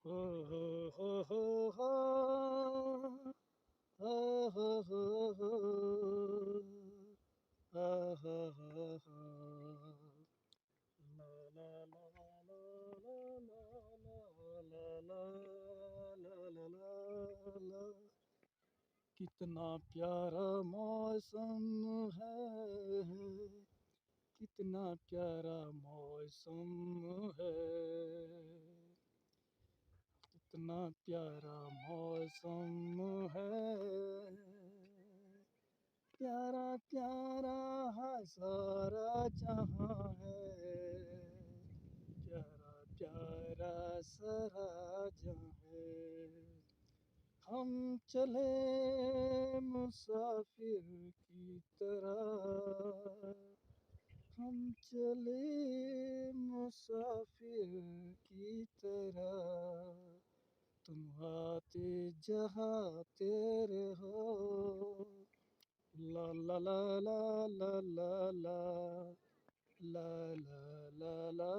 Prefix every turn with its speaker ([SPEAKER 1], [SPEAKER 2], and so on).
[SPEAKER 1] हो हो हो हो हो हो हो हो हो हा हा हा हा ला ला ला ला ला ला ला ला ला ला ला ला कितना प्यारा मौसम है कितना प्यारा मौसम है कितना प्यारा मौसम है प्यारा प्यारा है सारा जहां है प्यारा प्यारा सारा जहां है हम चले मुसाफिर की तरह हम चले मुसाफिर की तरह तुम आते जहाँ तेरे हो ला ला ला ला ला ला ला ला ला ला ला